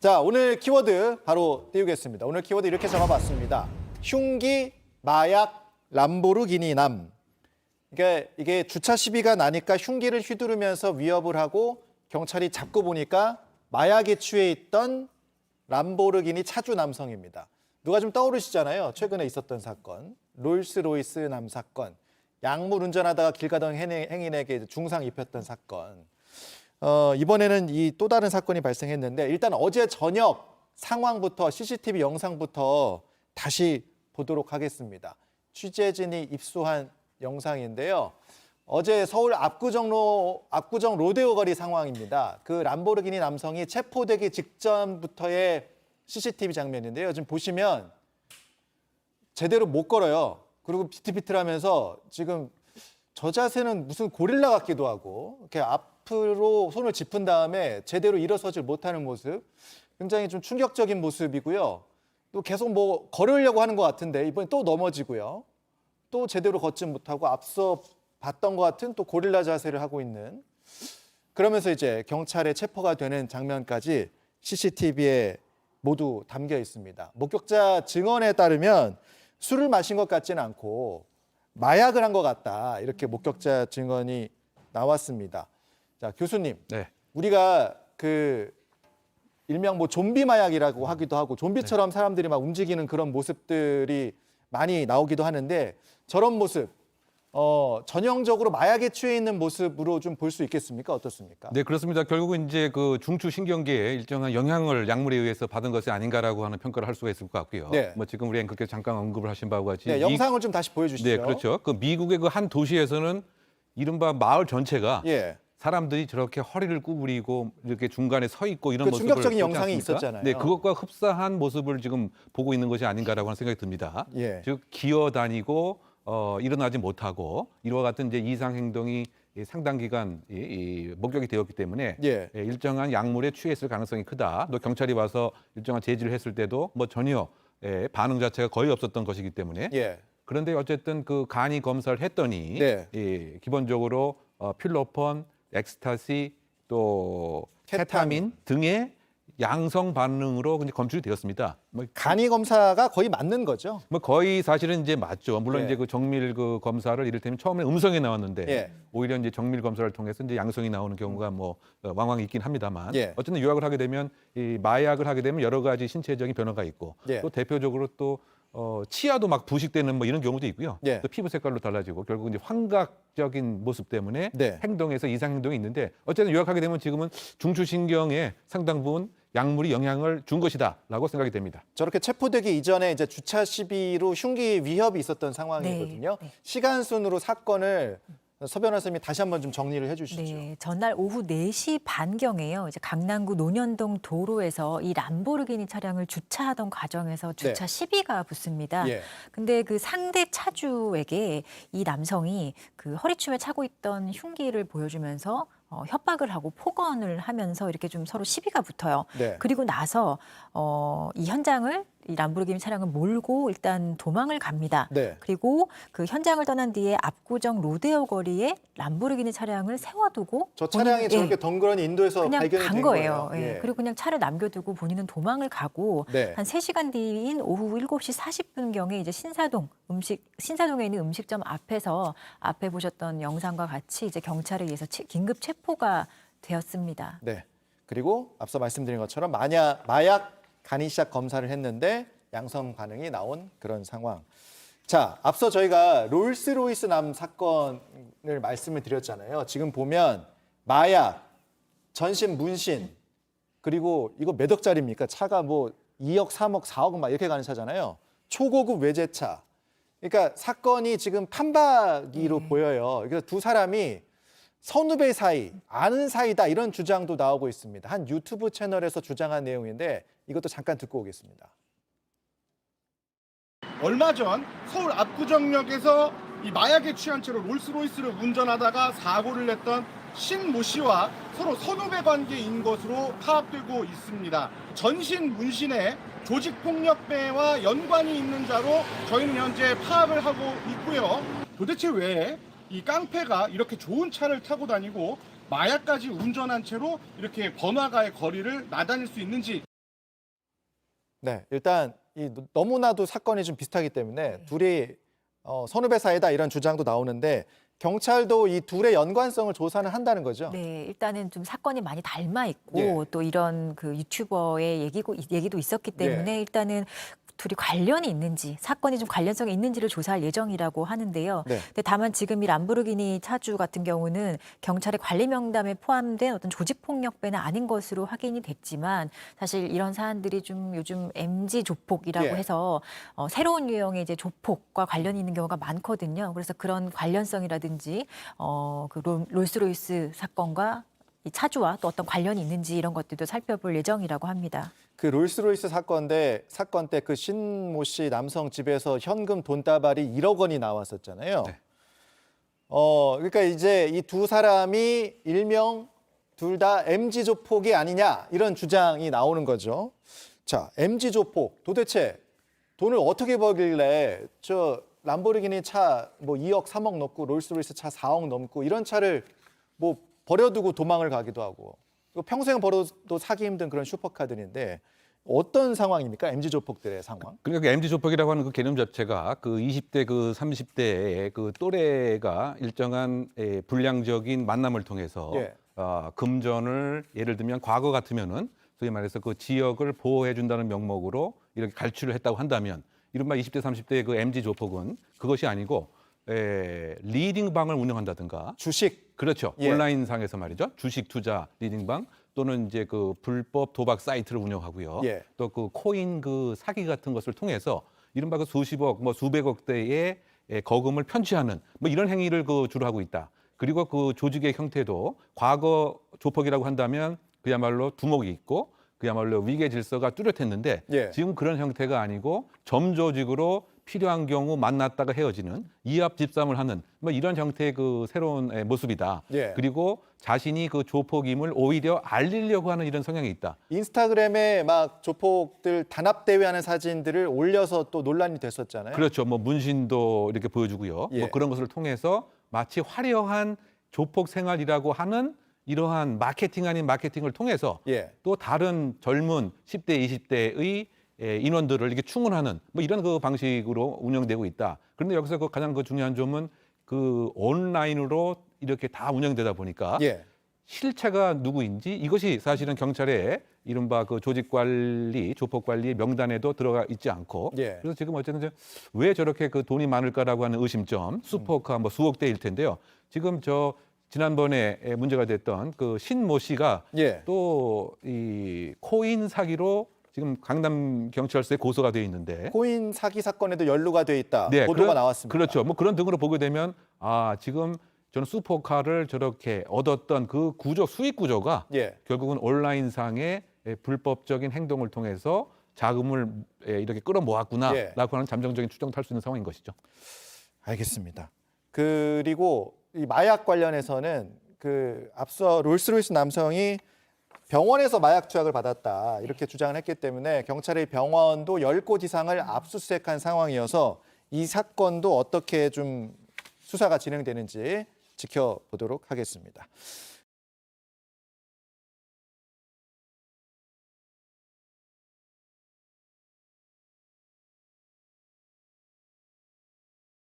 자, 오늘 키워드 바로 띄우겠습니다. 오늘 키워드 이렇게 적어봤습니다. 흉기, 마약, 람보르기니 남. 그러니까 이게 주차 시비가 나니까 흉기를 휘두르면서 위협을 하고 경찰이 잡고 보니까 마약에 취해 있던 람보르기니 차주 남성입니다. 누가 좀 떠오르시잖아요. 최근에 있었던 사건. 롤스로이스 남 사건. 약물 운전하다가 길 가던 행인에게 중상 입혔던 사건. 이번에는 이 또 다른 사건이 발생했는데 일단 어제 저녁 상황부터 CCTV 영상부터 다시 보도록 하겠습니다. 취재진이 입수한 영상인데요. 어제 서울 압구정 로데오 거리 상황입니다. 그 람보르기니 남성이 체포되기 직전부터의 CCTV 장면인데요. 지금 보시면 제대로 못 걸어요. 그리고 비틀비틀하면서 지금 저 자세는 무슨 고릴라 같기도 하고 이렇게 앞으로 손을 짚은 다음에 제대로 일어서질 못하는 모습, 굉장히 좀 충격적인 모습이고요. 또 계속 뭐 걸으려고 하는 것 같은데 이번에 또 넘어지고요. 또 제대로 걷지 못하고 앞서 봤던 것 같은 또 고릴라 자세를 하고 있는, 그러면서 이제 경찰에 체포가 되는 장면까지 CCTV에 모두 담겨 있습니다. 목격자 증언에 따르면 술을 마신 것 같지는 않고 마약을 한 것 같다, 이렇게 목격자 증언이 나왔습니다. 자, 교수님, 네. 우리가 그 일명 뭐 좀비 마약이라고 하기도 하고 좀비처럼 사람들이 막 움직이는 그런 모습들이 많이 나오기도 하는데 저런 모습, 전형적으로 마약에 취해 있는 모습으로 좀 볼 수 있겠습니까? 어떻습니까? 네, 그렇습니다. 결국은 이제 그 중추 신경계에 일정한 영향을 약물에 의해서 받은 것이 아닌가라고 하는 평가를 할 수가 있을 것 같고요. 네. 뭐 지금 우리 앵커께서 잠깐 언급을 하신 바와 같이 네, 영상을 좀 다시 보여주시죠. 네, 그렇죠. 그 미국의 그 한 도시에서는 이른바 마을 전체가 예. 사람들이 저렇게 허리를 구부리고 이렇게 중간에 서 있고 이런 그 모습을 충격적인 보지 영상이 않습니까? 있었잖아요. 네, 그것과 흡사한 모습을 지금 보고 있는 것이 아닌가라고 하는 생각이 듭니다. 예. 즉 기어다니고 일어나지 못하고 이와 같은 이제 이상 행동이 상당 기간 목격이 되었기 때문에 예. 일정한 약물에 취했을 가능성이 크다. 또 경찰이 와서 일정한 제지를 했을 때도 뭐 전혀 반응 자체가 거의 없었던 것이기 때문에 예. 그런데 어쨌든 그 간이 검사를 했더니 네. 기본적으로 필로폰, 엑스타시 또 케타민 케타민 등의 양성 반응으로 이제 검출이 되었습니다. 간이 검사가 거의 맞는 거죠. 뭐 거의 사실은 이제 맞죠. 물론 예. 이제 그 정밀 그 검사를 이를테면 처음에 음성이 나왔는데 예. 오히려 이제 정밀 검사를 통해서 이제 양성이 나오는 경우가 뭐 왕왕 있긴 합니다만 예. 어쨌든 유약을 하게 되면 이 마약을 하게 되면 여러 가지 신체적인 변화가 있고 예. 또 대표적으로 또 치아도 막 부식되는 뭐 이런 경우도 있고요. 예. 또 피부 색깔로 달라지고 결국 이제 환각적인 모습 때문에 네. 행동에서 이상 행동이 있는데 어쨌든 유약하게 되면 지금은 중추신경에 상당 부분 약물이 영향을 준 것이다라고 생각이 됩니다. 저렇게 체포되기 이전에 이제 주차 시비로 흉기 위협이 있었던 상황이거든요. 네. 시간 순으로 사건을 서 변호사님이 다시 한번 좀 정리를 해주시죠. 네, 전날 오후 4시 반경에요. 이제 강남구 논현동 도로에서 이 람보르기니 차량을 주차하던 과정에서 주차 시비가 붙습니다. 예. 근데 그 상대 차주에게 이 남성이 그 허리춤에 차고 있던 흉기를 보여주면서 협박을 하고 폭언을 하면서 이렇게 좀 서로 시비가 붙어요. 네. 그리고 나서 이 현장을 이 람보르기니 차량을 몰고 일단 도망을 갑니다. 네. 그리고 그 현장을 떠난 뒤에 압구정 로데오 거리에 람보르기니 차량을 세워두고 저 차량이 본인은, 저렇게 덩그러니 인도에서 그냥 발견이 간 된 거예요. 거예요. 예. 그리고 그냥 차를 남겨두고 본인은 도망을 가고 네. 한 3시간 뒤인 오후 7시 40분경에 이제 신사동에 있는 음식점 앞에서 앞에 보셨던 영상과 같이 이제 경찰에 의해서 긴급 체포가 되었습니다. 네. 그리고 앞서 말씀드린 것처럼 마약 간이샷 검사를 했는데 양성 반응이 나온 그런 상황. 자, 앞서 저희가 롤스로이스 남 사건을 말씀을 드렸잖아요. 지금 보면 마약, 전신 문신, 그리고 이거 몇 억짜리입니까? 차가 뭐 2억, 3억, 4억 막 이렇게 가는 차잖아요. 초고급 외제차. 그러니까 사건이 지금 판박이로 보여요. 그래서 두 사람이 선후배 사이, 아는 사이다, 이런 주장도 나오고 있습니다. 한 유튜브 채널에서 주장한 내용인데 이것도 잠깐 듣고 오겠습니다. 얼마 전 서울 압구정역에서 이 마약에 취한 채로 롤스로이스를 운전하다가 사고를 냈던 신모 씨와 서로 선후배 관계인 것으로 파악되고 있습니다. 전신 문신에 조직폭력배와 연관이 있는 자로 저희는 현재 파악을 하고 있고요. 도대체 왜 이 깡패가 이렇게 좋은 차를 타고 다니고 마약까지 운전한 채로 이렇게 번화가의 거리를 나다닐 수 있는지 네, 일단 너무나도 사건이 좀 비슷하기 때문에 둘이 선후배 사이다 이런 주장도 나오는데 경찰도 이 둘의 연관성을 조사는 한다는 거죠. 네, 일단은 좀 사건이 많이 닮아 있고 예. 또 이런 그 유튜버의 얘기도 있었기 때문에 예. 일단은 둘이 관련이 있는지 사건이 좀 관련성이 있는지를 조사할 예정이라고 하는데요. 네. 근데 다만 지금 이 람보르기니 차주 같은 경우는 경찰의 관리 명단에 포함된 어떤 조직 폭력배는 아닌 것으로 확인이 됐지만 사실 이런 사안들이 좀 요즘 MG 조폭이라고 예. 해서 새로운 유형의 이제 조폭과 관련이 있는 경우가 많거든요. 그래서 그런 관련성이라든지 그 롤스로이스 사건과 이 차주와 또 어떤 관련이 있는지 이런 것들도 살펴볼 예정이라고 합니다. 그 롤스로이스 사건 때 그 신모 씨 남성 집에서 현금 돈다발이 1억 원이 나왔었잖아요. 네. 그러니까 이제 이 두 사람이 일명 둘 다 MG 조폭이 아니냐 이런 주장이 나오는 거죠. 자, MG 조폭 도대체 돈을 어떻게 벌길래 저 람보르기니 차 뭐 2억 3억 넘고 롤스로이스 차 4억 넘고 이런 차를 뭐 버려두고 도망을 가기도 하고 평생 벌어도 사기 힘든 그런 슈퍼카들인데 어떤 상황입니까? MG 조폭들의 상황? 그러니까 MZ 조폭이라고 하는 그 개념 자체가 그 20대 그 30대의 그 또래가 일정한 불량적인 만남을 통해서 예. 금전을 예를 들면 과거 같으면은 소위 말해서 그 지역을 보호해 준다는 명목으로 이렇게 갈취를 했다고 한다면 이른바 20대 30대의 그 MZ 조폭은 그것이 아니고 리딩방을 운영한다든가 주식. 그렇죠. 예. 온라인상에서 말이죠. 주식 투자 리딩방 또는 이제 그 불법 도박 사이트를 운영하고요. 예. 또 그 코인 그 사기 같은 것을 통해서 이른바 그 수십억 뭐 수백억대의 거금을 편취하는 뭐 이런 행위를 그 주로 하고 있다. 그리고 그 조직의 형태도 과거 조폭이라고 한다면 그야말로 두목이 있고 그야말로 위계 질서가 뚜렷했는데 예. 지금 그런 형태가 아니고 점조직으로 필요한 경우 만났다가 헤어지는 이합 집산을 하는 뭐 이런 형태의 그 새로운 모습이다. 예. 그리고 자신이 그 조폭임을 오히려 알리려고 하는 이런 성향이 있다. 인스타그램에 막 조폭들 단합 대회하는 사진들을 올려서 또 논란이 됐었잖아요. 그렇죠. 뭐 문신도 이렇게 보여주고요. 예. 뭐 그런 것을 통해서 마치 화려한 조폭 생활이라고 하는 이러한 마케팅 아닌 마케팅을 통해서 예. 또 다른 젊은 10대, 20대의 인원들을 이렇게 충원하는 뭐 이런 그 방식으로 운영되고 있다. 그런데 여기서 그 가장 그 중요한 점은 그 온라인으로 이렇게 다 운영되다 보니까 예. 실체가 누구인지 이것이 사실은 경찰의 이른바 그 조직 관리, 조폭 관리 명단에도 들어가 있지 않고 예. 그래서 지금 어쨌든 왜 저렇게 그 돈이 많을까라고 하는 의심점, 슈퍼카 뭐 수억 대일 텐데요. 지금 저 지난번에 문제가 됐던 그 신모 씨가 예. 또 이 코인 사기로 지금 강남 경찰서에 고소가 돼 있는데 코인 사기 사건에도 연루가 돼 있다. 네, 보도가 나왔습니다. 그렇죠. 뭐 그런 등으로 보게 되면 지금 저는 슈퍼카를 저렇게 얻었던 그 구조 수익 구조가 예. 결국은 온라인상의 불법적인 행동을 통해서 자금을 이렇게 끌어모았구나라고 예. 하는 잠정적인 추정을 할 수 있는 상황인 것이죠. 알겠습니다. 그리고 이 마약 관련해서는 그 앞서 롤스로이스 남성이 병원에서 마약 투약을 받았다 이렇게 주장을 했기 때문에 경찰의 병원도 10곳 이상을 압수수색한 상황이어서 이 사건도 어떻게 좀 수사가 진행되는지 지켜보도록 하겠습니다.